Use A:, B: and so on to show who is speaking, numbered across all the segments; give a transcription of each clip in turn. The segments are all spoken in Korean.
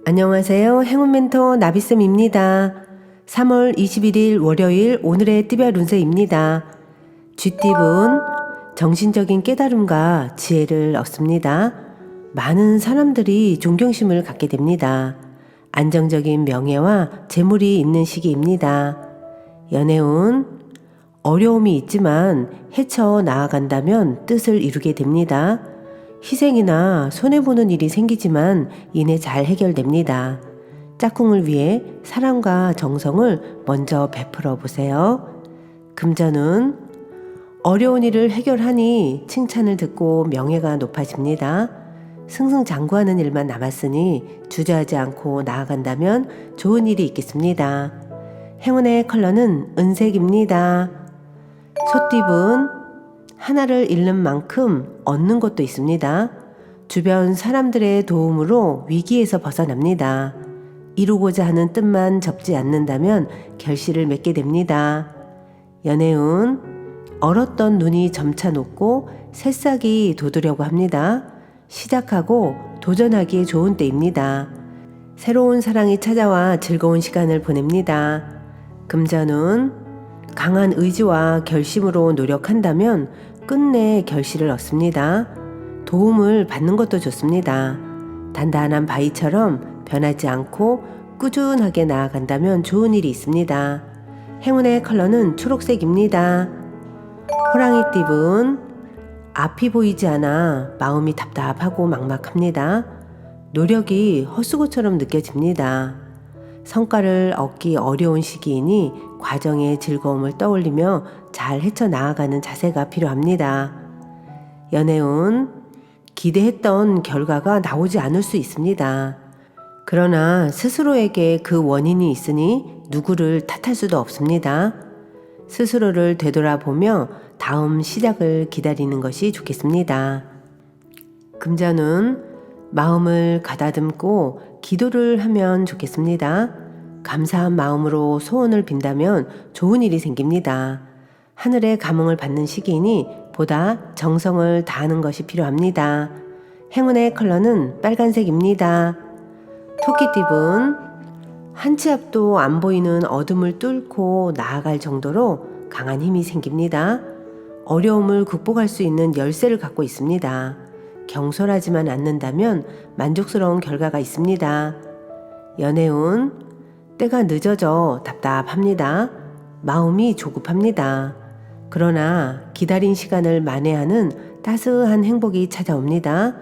A: 안녕하세요. 행운 멘토 나비쌤입니다. 3월 21일 월요일 오늘의 띠별 운세입니다. 쥐띠분 정신적인 깨달음과 지혜를 얻습니다. 많은 사람들이 존경심을 갖게 됩니다. 안정적인 명예와 재물이 있는 시기입니다. 연애운 어려움이 있지만 헤쳐 나아간다면 뜻을 이루게 됩니다. 희생이나 손해보는 일이 생기지만 이내 잘 해결됩니다. 짝꿍을 위해 사랑과 정성을 먼저 베풀어 보세요. 금전은 어려운 일을 해결하니 칭찬을 듣고 명예가 높아집니다. 승승장구하는 일만 남았으니 주저하지 않고 나아간다면 좋은 일이 있겠습니다. 행운의 컬러는 은색입니다. 소띠분 하나를 잃는 만큼 얻는 것도 있습니다. 주변 사람들의 도움으로 위기에서 벗어납니다. 이루고자 하는 뜻만 접지 않는다면 결실을 맺게 됩니다. 연애운 얼었던 눈이 점차 녹고 새싹이 돋으려고 합니다. 시작하고 도전하기에 좋은 때입니다. 새로운 사랑이 찾아와 즐거운 시간을 보냅니다. 금전운 강한 의지와 결심으로 노력한다면 끝내 결실을 얻습니다. 도움을 받는 것도 좋습니다. 단단한 바위처럼 변하지 않고 꾸준하게 나아간다면 좋은 일이 있습니다. 행운의 컬러는 초록색입니다. 호랑이띠분 앞이 보이지 않아 마음이 답답하고 막막합니다. 노력이 헛수고처럼 느껴집니다. 성과를 얻기 어려운 시기이니 과정의 즐거움을 떠올리며 잘 헤쳐나아가는 자세가 필요합니다. 연애운 기대했던 결과가 나오지 않을 수 있습니다. 그러나 스스로에게 그 원인이 있으니 누구를 탓할 수도 없습니다. 스스로를 되돌아보며 다음 시작을 기다리는 것이 좋겠습니다. 금전은 마음을 가다듬고 기도를 하면 좋겠습니다. 감사한 마음으로 소원을 빈다면 좋은 일이 생깁니다. 하늘의 감흥을 받는 시기이니 보다 정성을 다하는 것이 필요합니다. 행운의 컬러는 빨간색입니다. 토끼띠분 한 치 앞도 안 보이는 어둠을 뚫고 나아갈 정도로 강한 힘이 생깁니다. 어려움을 극복할 수 있는 열쇠를 갖고 있습니다. 경솔하지만 않는다면 만족스러운 결과가 있습니다. 연애운 때가 늦어져 답답합니다. 마음이 조급합니다. 그러나 기다린 시간을 만회하는 따스한 행복이 찾아옵니다.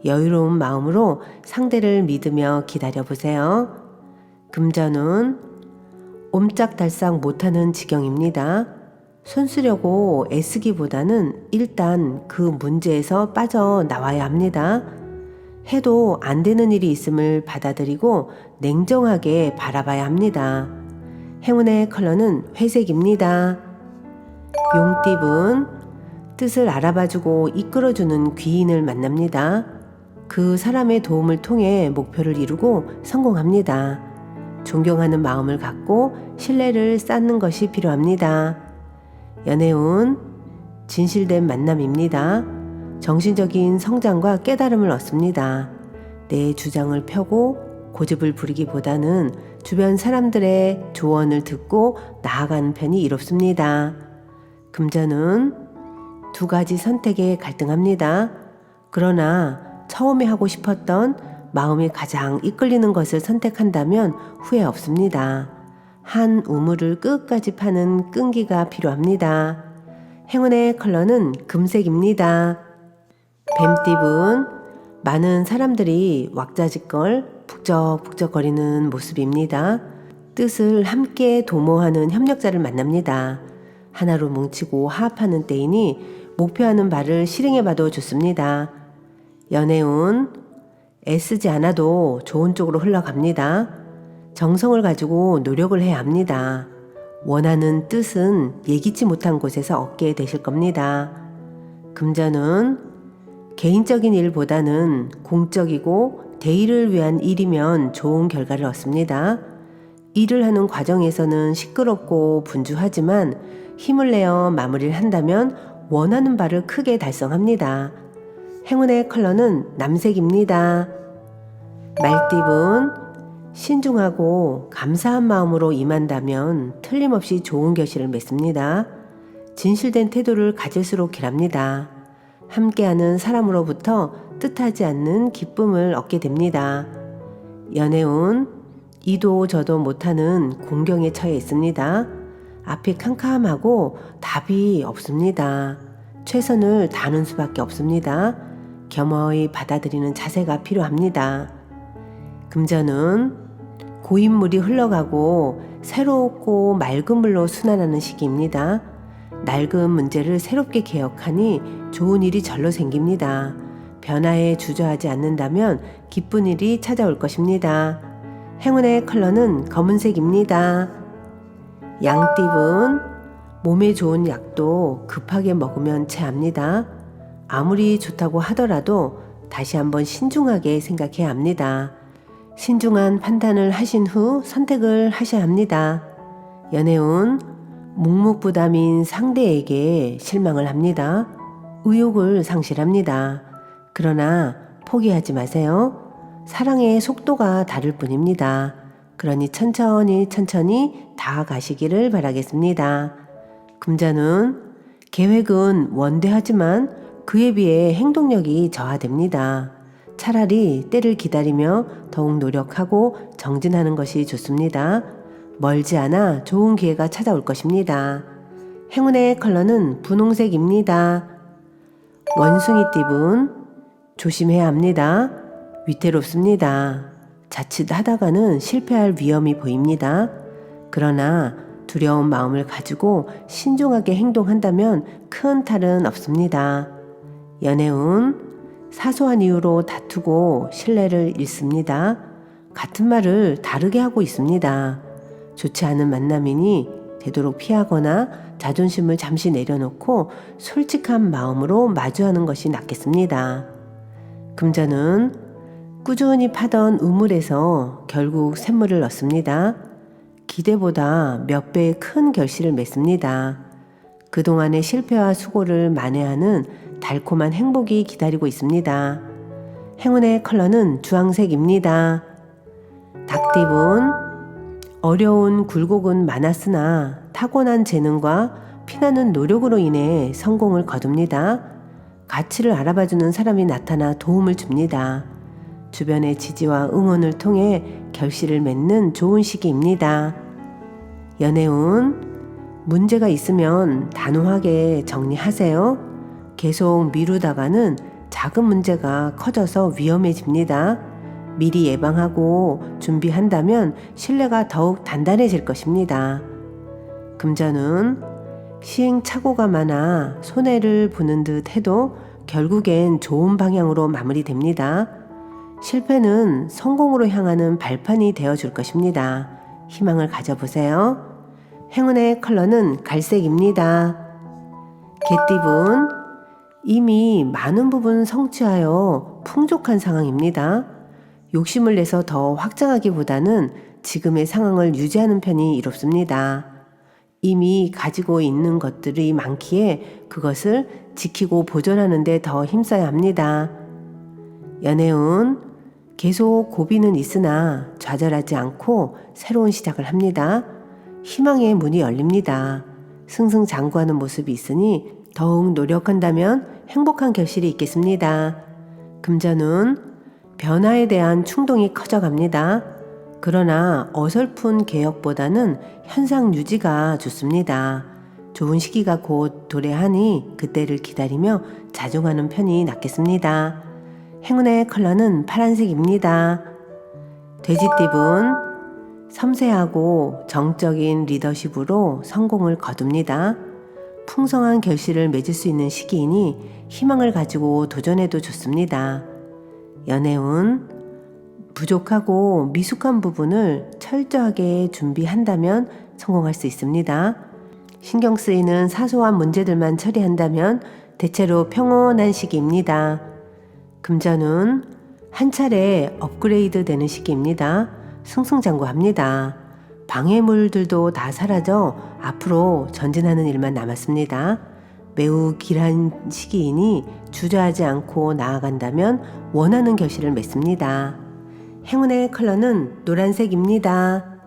A: 여유로운 마음으로 상대를 믿으며 기다려보세요. 금전은 옴짝달싹 못하는 지경입니다. 손쓰려고 애쓰기보다는 일단 그 문제에서 빠져나와야 합니다. 해도 안 되는 일이 있음을 받아들이고 냉정하게 바라봐야 합니다. 행운의 컬러는 회색입니다. 용띠분 뜻을 알아봐주고 이끌어주는 귀인을 만납니다. 그 사람의 도움을 통해 목표를 이루고 성공합니다. 존경하는 마음을 갖고 신뢰를 쌓는 것이 필요합니다. 연애운 진실된 만남입니다. 정신적인 성장과 깨달음을 얻습니다. 내 주장을 펴고 고집을 부리기보다는 주변 사람들의 조언을 듣고 나아가는 편이 이롭습니다. 금전은 두 가지 선택에 갈등합니다. 그러나 처음에 하고 싶었던 마음이 가장 이끌리는 것을 선택한다면 후회 없습니다. 한 우물을 끝까지 파는 끈기가 필요합니다. 행운의 컬러는 금색입니다. 뱀띠분 많은 사람들이 왁자지껄 북적북적거리는 모습입니다. 뜻을 함께 도모하는 협력자를 만납니다. 하나로 뭉치고 화합하는 때이니 목표하는 바를 실행해봐도 좋습니다. 연애운 애쓰지 않아도 좋은 쪽으로 흘러갑니다. 정성을 가지고 노력을 해야 합니다. 원하는 뜻은 예기치 못한 곳에서 얻게 되실 겁니다. 금전은 개인적인 일보다는 공적이고 대의를 위한 일이면 좋은 결과를 얻습니다. 일을 하는 과정에서는 시끄럽고 분주하지만 힘을 내어 마무리를 한다면 원하는 바를 크게 달성합니다. 행운의 컬러는 남색입니다. 말띠분 신중하고 감사한 마음으로 임한다면 틀림없이 좋은 결실을 맺습니다. 진실된 태도를 가질수록 길합니다. 함께하는 사람으로부터 뜻하지 않는 기쁨을 얻게 됩니다. 연애운, 이도 저도 못하는 공경에 처해 있습니다. 앞이 캄캄하고 답이 없습니다. 최선을 다하는 수밖에 없습니다. 겸허히 받아들이는 자세가 필요합니다. 금전은 고인물이 흘러가고 새롭고 맑은 물로 순환하는 시기입니다. 낡은 문제를 새롭게 개혁하니 좋은 일이 절로 생깁니다. 변화에 주저하지 않는다면 기쁜 일이 찾아올 것입니다. 행운의 컬러는 검은색입니다. 양띠분, 몸에 좋은 약도 급하게 먹으면 체합니다. 아무리 좋다고 하더라도 다시 한번 신중하게 생각해야 합니다. 신중한 판단을 하신 후 선택을 하셔야 합니다. 연애운, 묵묵부담인 상대에게 실망을 합니다. 의욕을 상실합니다. 그러나 포기하지 마세요. 사랑의 속도가 다를 뿐입니다. 그러니 천천히 다가가시기를 바라겠습니다. 금전은 계획은 원대하지만 그에 비해 행동력이 저하됩니다. 차라리 때를 기다리며 더욱 노력하고 정진하는 것이 좋습니다. 멀지 않아 좋은 기회가 찾아올 것입니다. 행운의 컬러는 분홍색입니다. 원숭이띠분, 조심해야 합니다. 위태롭습니다. 자칫 하다가는 실패할 위험이 보입니다. 그러나 두려운 마음을 가지고 신중하게 행동한다면 큰 탈은 없습니다. 연애운, 사소한 이유로 다투고 신뢰를 잃습니다. 같은 말을 다르게 하고 있습니다. 좋지 않은 만남이니 되도록 피하거나 자존심을 잠시 내려놓고 솔직한 마음으로 마주하는 것이 낫겠습니다. 금전은 꾸준히 파던 우물에서 결국 샘물을 얻습니다. 기대보다 몇 배의 큰 결실을 맺습니다. 그동안의 실패와 수고를 만회하는 달콤한 행복이 기다리고 있습니다. 행운의 컬러는 주황색입니다. 닭띠분, 어려운 굴곡은 많았으나 타고난 재능과 피나는 노력으로 인해 성공을 거둡니다. 가치를 알아봐주는 사람이 나타나 도움을 줍니다. 주변의 지지와 응원을 통해 결실을 맺는 좋은 시기입니다. 연애운, 문제가 있으면 단호하게 정리하세요. 계속 미루다가는 작은 문제가 커져서 위험해집니다. 미리 예방하고 준비한다면 신뢰가 더욱 단단해질 것입니다. 금전은 시행착오가 많아 손해를 보는 듯 해도 결국엔 좋은 방향으로 마무리됩니다. 실패는 성공으로 향하는 발판이 되어줄 것입니다. 희망을 가져보세요. 행운의 컬러는 갈색입니다. 개띠분, 이미 많은 부분 성취하여 풍족한 상황입니다. 욕심을 내서 더 확장하기보다는 지금의 상황을 유지하는 편이 이롭습니다. 이미 가지고 있는 것들이 많기에 그것을 지키고 보존하는 데 더 힘써야 합니다. 연애운, 계속 고비는 있으나 좌절하지 않고 새로운 시작을 합니다. 희망의 문이 열립니다. 승승장구하는 모습이 있으니 더욱 노력한다면 행복한 결실이 있겠습니다. 금전운, 변화에 대한 충동이 커져갑니다. 그러나 어설픈 개혁보다는 현상 유지가 좋습니다. 좋은 시기가 곧 도래하니 그때를 기다리며 자중하는 편이 낫겠습니다. 행운의 컬러는 파란색입니다. 돼지띠분, 섬세하고 정적인 리더십으로 성공을 거둡니다. 풍성한 결실을 맺을 수 있는 시기이니 희망을 가지고 도전해도 좋습니다. 연애운, 부족하고 미숙한 부분을 철저하게 준비한다면 성공할 수 있습니다. 신경 쓰이는 사소한 문제들만 처리한다면 대체로 평온한 시기입니다. 금전운, 한 차례 업그레이드 되는 시기입니다. 승승장구합니다. 방해물들도 다 사라져 앞으로 전진하는 일만 남았습니다. 매우 길한 시기이니 주저하지 않고 나아간다면 원하는 결실을 맺습니다. 행운의 컬러는 노란색입니다.